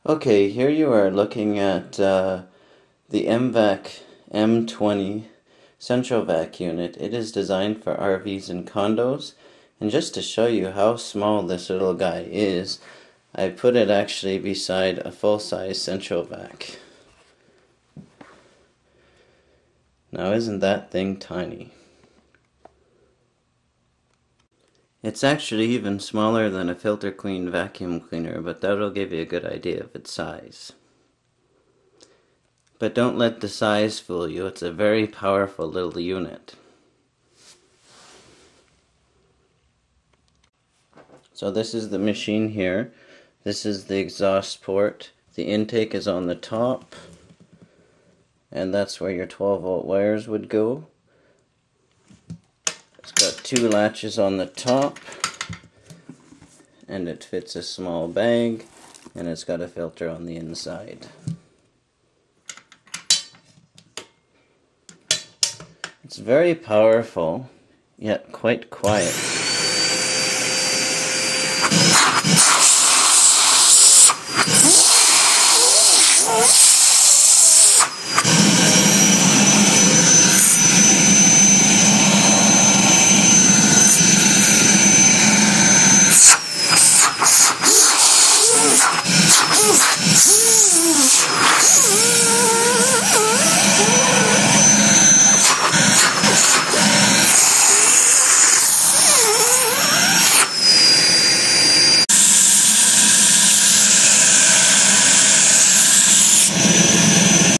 Okay, here you are looking at the MVAC M20 central vac unit. It is designed for RVs and condos. And just to show you how small this little guy is, I put it actually beside a full-size central vac. Now isn't that thing tiny? It's actually even smaller than a filter clean vacuum cleaner, but that'll give you a good idea of its size. But don't let the size fool you, it's a very powerful little unit. So this is the machine here. This is the exhaust port. The intake is on the top, and that's where your 12-volt wires would go. It's got two latches on the top, and it fits a small bag, and it's got a filter on the inside. It's very powerful, yet quite quiet.